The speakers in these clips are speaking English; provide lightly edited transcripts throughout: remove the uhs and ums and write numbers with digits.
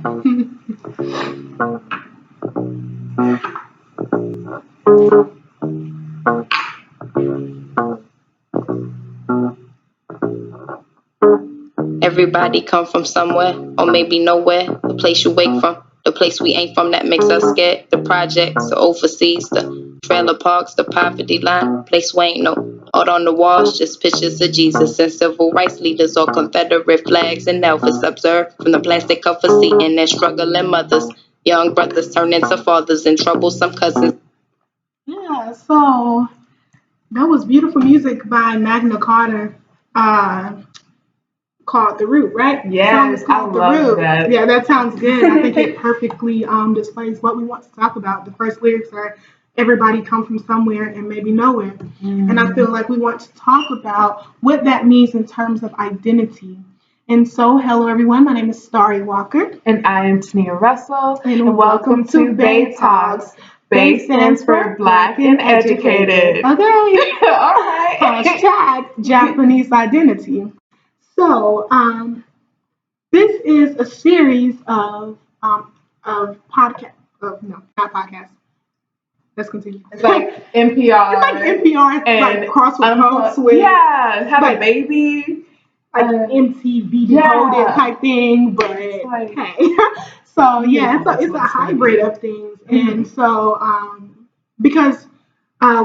Everybody come from somewhere, or maybe nowhere. The place you wake from, the place we ain't from that makes us scared. The projects, the overseas, the trailer parks, the poverty line. Place we ain't no art on the walls, just pictures of Jesus and civil rights leaders or Confederate flags and Elvis observed from the plastic cover seat and their struggling mothers. Young brothers turn into fathers and troublesome cousins. Yeah, so that was beautiful music by Magna Carta. Called The Root, right? Yeah, it's called The Root. That. Yeah, that sounds good. I think it perfectly displays what we want to talk about. The first lyrics are everybody come from somewhere and maybe nowhere. Mm-hmm. And I feel like we want to talk about what that means in terms of identity. And so, hello everyone, my name is Starry Walker. And I am Tania Russell. And welcome to BAEtalks. BAE stands for Black and Educated. Okay. All right. Hashtag Japanese identity. So, this is a series of podcasts. No, not podcasts. Let's continue. It's like NPR. It's like NPR. It's like Crossword Posts with. Yeah, Have a Baby. Like MTV Decoded type thing, but hey. So, yeah, it's a hybrid of things. Mm-hmm. And so, because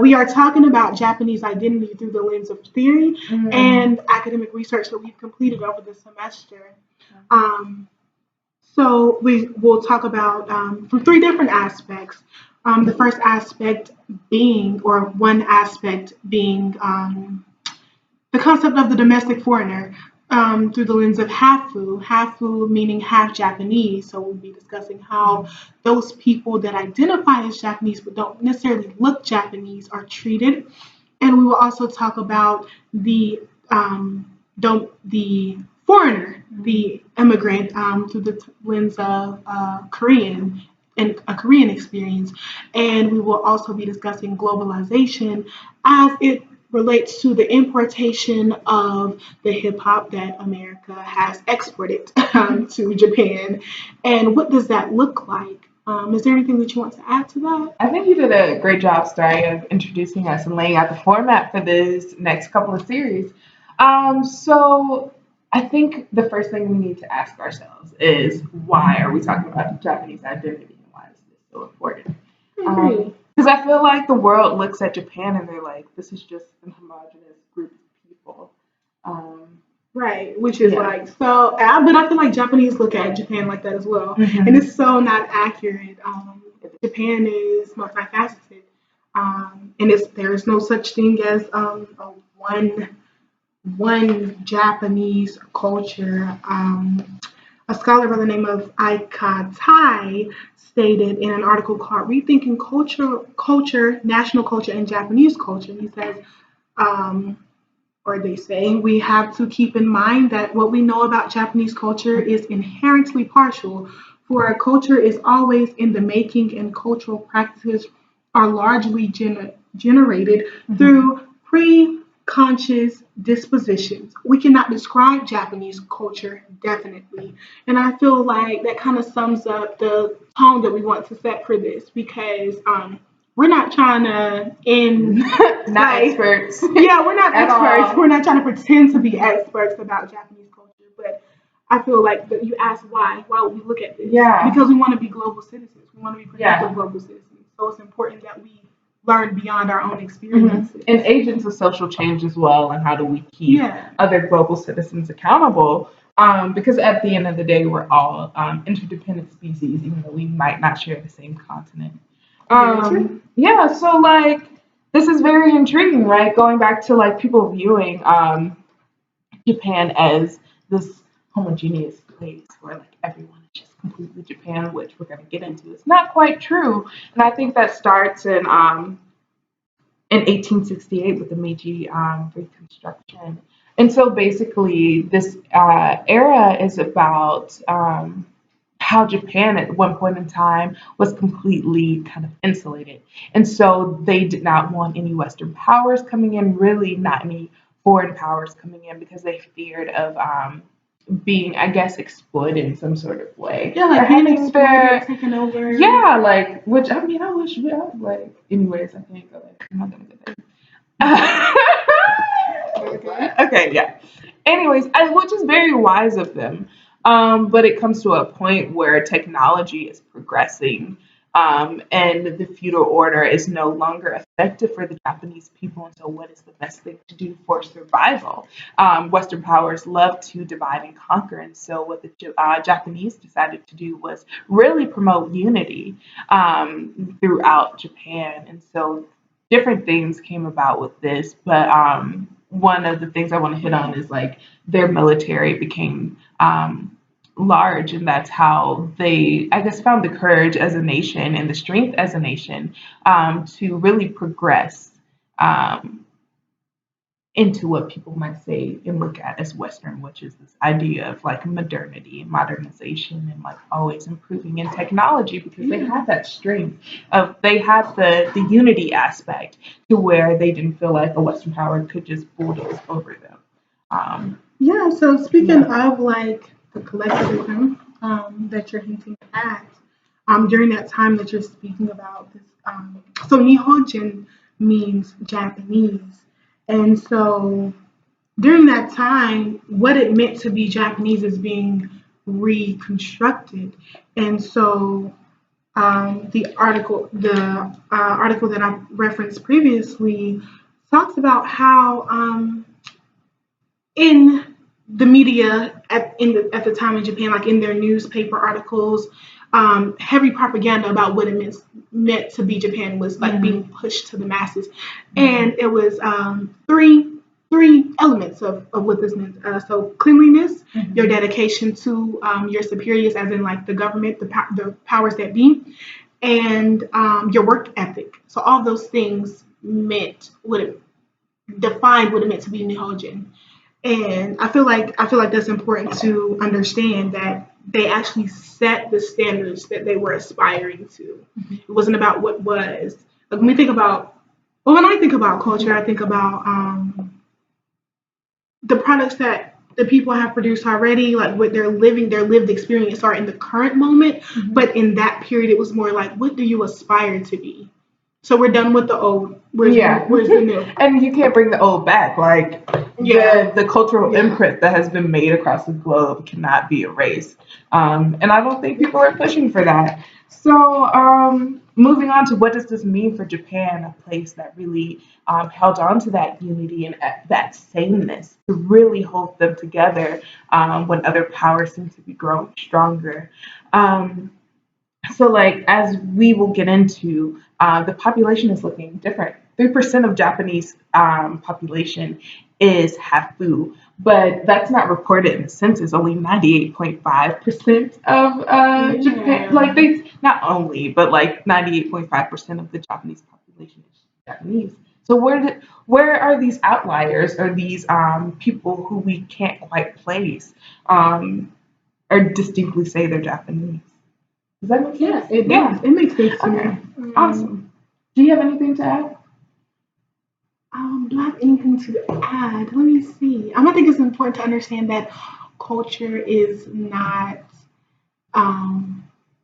we are talking about Japanese identity through the lens of theory and academic research that we've completed over the semester. So we will talk about from three different aspects. The first aspect being, or one aspect being, the concept of the domestic foreigner through the lens of Hafu meaning half Japanese. So we'll be discussing how those people that identify as Japanese but don't necessarily look Japanese are treated. And we will also talk about the foreigner, the immigrant through the lens of Korean and a Korean experience. And we will also be discussing globalization as it relates to the importation of the hip hop that America has exported to Japan. And what does that look like? Is there anything that you want to add to that? I think you did a great job, Starry, of introducing us and laying out the format for this next couple of series. So I think the first thing we need to ask ourselves is, why are we talking about Japanese identity and why is this so important? Because I feel like the world looks at Japan and they're like, this is just a homogenous group of people. Right, which is like, so, but I feel like Japanese look at Japan like that as well. Mm-hmm. And it's so not accurate. Japan is multifaceted. And there's no such thing as one Japanese culture. A scholar by the name of Aika Tai stated in an article called Rethinking Culture, National Culture, and Japanese Culture. He says, or they say, we have to keep in mind that what we know about Japanese culture is inherently partial, for a culture is always in the making and cultural practices are largely generated through pre-conscious dispositions. We cannot describe Japanese culture definitely. And I feel like that kind of sums up the tone that we want to set for this, because we're not trying to experts. Yeah, we're not experts. We're not trying to pretend to be experts about Japanese culture. But I feel like that you ask why would we look at this? Yeah. Because we want to be global citizens. We want to be productive global citizens. So it's important that we learn beyond our own experiences. And agents of social change as well, and how do we keep other global citizens accountable? Because at the end of the day, we're all interdependent species, even though we might not share the same continent. So like, this is very intriguing, right? Going back to like people viewing Japan as this homogeneous place where like everyone is just completely Japan, which we're going to get into. It's not quite true. And I think that starts in 1868 with the Meiji Reconstruction. And so basically this era is about how Japan at one point in time was completely kind of insulated. And so they did not want any Western powers coming in, really not any foreign powers coming in, because they feared of being, I guess, exploited in some sort of way. Yeah, like being exploited, taken over. Yeah, like, which, I mean, I wish we are, like, anyways, I think, like, I'm not gonna get there. Okay, yeah. Anyways, which is very wise of them. But it comes to a point where technology is progressing, and the feudal order is no longer effective for the Japanese people. And so, what is the best thing to do for survival? Western powers love to divide and conquer. And so, what the Japanese decided to do was really promote unity throughout Japan. And so, different things came about with this. But one of the things I want to hit on is like their military became large, and that's how they, I guess, found the courage as a nation and the strength as a nation to really progress into what people might say and look at as Western, which is this idea of like modernity and modernization and like always improving in technology, because they had that strength of, they had the unity aspect to where they didn't feel like a Western power could just bulldoze over them. Yeah, so speaking of like the collectivism that you're hinting at, during that time that you're speaking about this, so Nihonjin means Japanese. And so during that time, what it meant to be Japanese is being reconstructed. And so the article that I referenced previously talks about how in the media at the time in Japan, like in their newspaper articles, heavy propaganda about what it meant to be Japan was like being pushed to the masses, and it was three elements of what this meant. So cleanliness, your dedication to your superiors, as in like the government, the powers that be, and your work ethic. So all those things defined what it meant to be Nihonjin. And I feel like that's important to understand, that they actually set the standards that they were aspiring to. It wasn't about what was. Like when I think about culture, I think about the products that the people have produced already, like what their lived experience are in the current moment. But in that period, it was more like, what do you aspire to be? So we're done with the old. Where's the new? And you can't bring the old back. Like the cultural imprint that has been made across the globe cannot be erased. And I don't think people are pushing for that. So moving on to, what does this mean for Japan, a place that really held on to that unity and that sameness to really hold them together when other powers seem to be growing stronger. So, like, as we will get into, the population is looking different. 3% of Japanese population is Hafu, but that's not reported in the census. Only 98.5% of Japan, like, not only, but like 98.5% of the Japanese population is Japanese. So where are these outliers, or these people who we can't quite place, or distinctly say they're Japanese? Does that make sense? Yeah, it does. It makes sense to me. Awesome. Do you have anything to add? Do I have anything to add? Let me see. I think it's important to understand that culture is not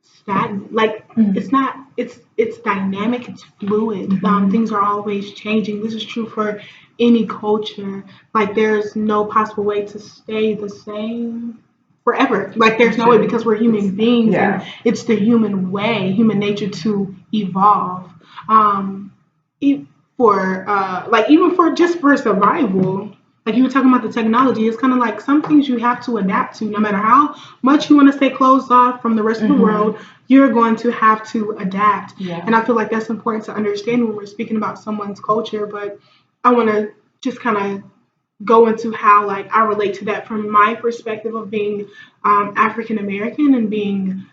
stagnant. Like it's not. It's dynamic. It's fluid. Things are always changing. This is true for any culture. Like there's no possible way to stay the same forever. Like there's no way, because we're human beings, and it's the human nature to evolve. Even for survival. Like you were talking about the technology, it's kind of like some things you have to adapt to. No matter how much you want to stay closed off from the rest of the world, you're going to have to adapt. And I feel like that's important to understand when we're speaking about someone's culture. But I want to just kind of go into how like I relate to that from my perspective of being African American and being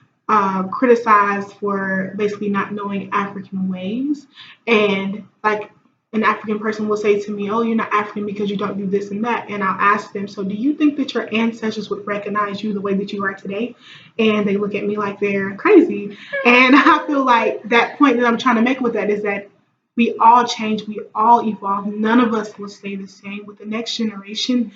criticized for basically not knowing African ways. And like an African person will say to me, "Oh, you're not African because you don't do this and that." And I'll ask them, "So do you think that your ancestors would recognize you the way that you are today?" And they look at me like they're crazy. And I feel like that point that I'm trying to make with that is that we all change, we all evolve. None of us will stay the same. With the next generation,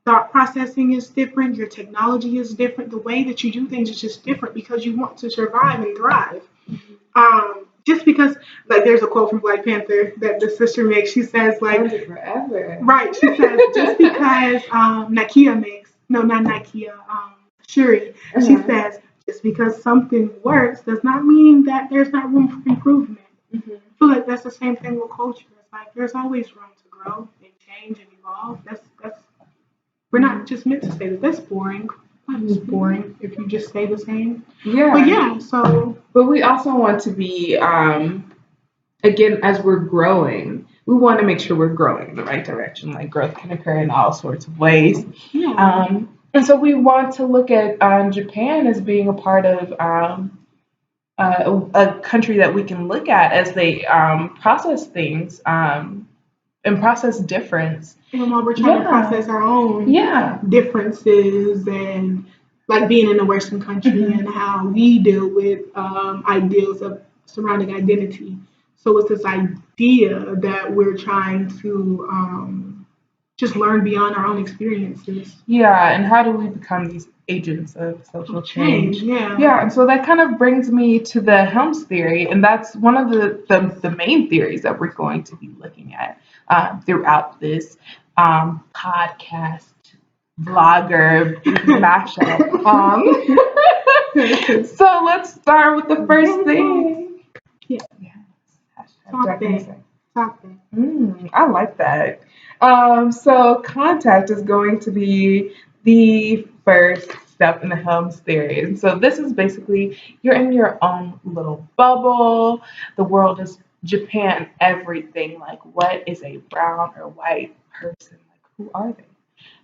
thought processing is different, your technology is different, the way that you do things is just different because you want to survive and thrive. Just because, like, there's a quote from Black Panther that the sister makes. She says, like, forever. Right. She says, just because Nakia makes, no, not Nakia, Shuri. She says, just because something works does not mean that there's not room for improvement. I feel like that's the same thing with culture. It's like there's always room to grow and change and evolve. That's we're not just meant to stay. That's boring. It's boring if you just stay the same. Yeah. But yeah, so. But we also want to be, again, as we're growing, we want to make sure we're growing in the right direction. Like growth can occur in all sorts of ways. Yeah. And so we want to look at Japan as being a part of a country that we can look at as they process things and process difference. And while we're trying to process our own differences and like being in a Western country and how we deal with ideals of surrounding identity. So it's this idea that we're trying to just learn beyond our own experiences. Yeah, and how do we become these agents of social change? Yeah, and so that kind of brings me to the Helms theory, and that's one of the main theories that we're going to be looking at throughout this podcast vlogger mashup. So let's start with the first thing. Yeah. I like that. So contact is going to be the first step in the Helms theory. And so this is basically you're in your own little bubble. The world is Japan, everything. Like, what is a brown or white person? Like, who are they?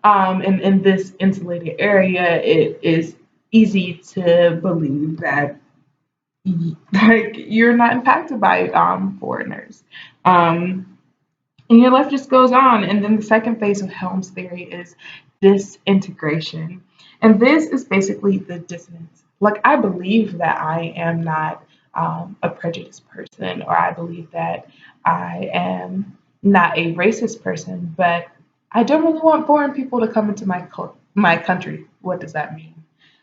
And in this insulated area, it is easy to believe that like you're not impacted by foreigners. And your life just goes on. And then the second phase of Helms theory is disintegration. And this is basically the dissonance. Like, I believe that I am not a prejudiced person, or I believe that I am not a racist person, but I don't really want foreign people to come into my country. What does that mean?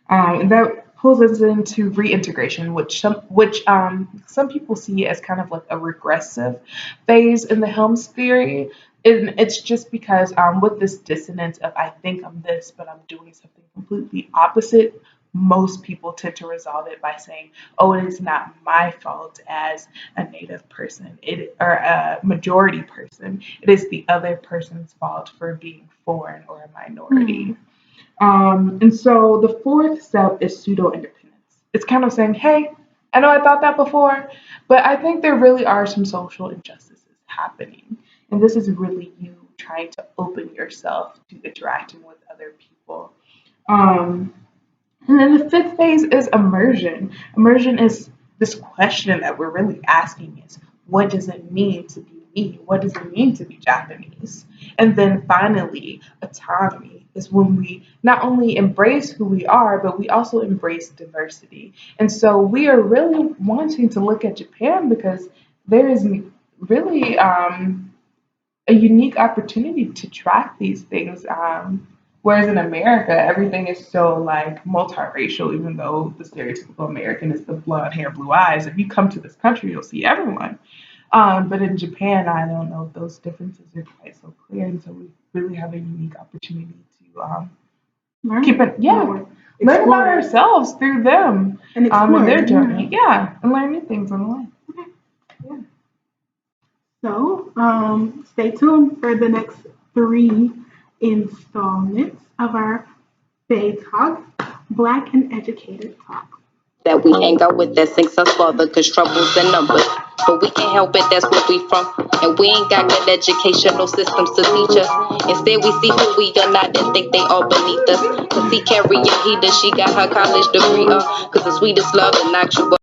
And that pulls us into reintegration, which some people see as kind of like a regressive phase in the Helms theory. And it's just because with this dissonance of I think I'm this, but I'm doing something completely opposite, most people tend to resolve it by saying, oh, it is not my fault as a Native person or a majority person. It is the other person's fault for being foreign or a minority. And so the fourth step is pseudo-independence. It's kind of saying, hey, I know I thought that before, but I think there really are some social injustices happening. And this is really you trying to open yourself to interacting with other people. And then the fifth phase is immersion. Immersion is this question that we're really asking is, what does it mean to be me? What does it mean to be Japanese? And then finally, autonomy is when we not only embrace who we are, but we also embrace diversity. And so we are really wanting to look at Japan because there is really a unique opportunity to track these things. Whereas in America, everything is so like multiracial, even though the stereotypical American is the blonde hair, blue eyes. If you come to this country, you'll see everyone. But in Japan, I don't know if those differences are quite so clear. And so we really have a unique opportunity to learn about ourselves through them and their journey. And learn new things on the way. Okay. So stay tuned for the next 3 installments of our BAEtalks, Black and Educated Talk. That we hang out with that sinks us further, cause trouble's in numbers. But we can't help it, that's where we from. And we ain't got good educational systems to teach us. Instead, we see who we are not and think they all beneath us. Cause he carrying heater, she got her college degree, cause the sweetest love and actual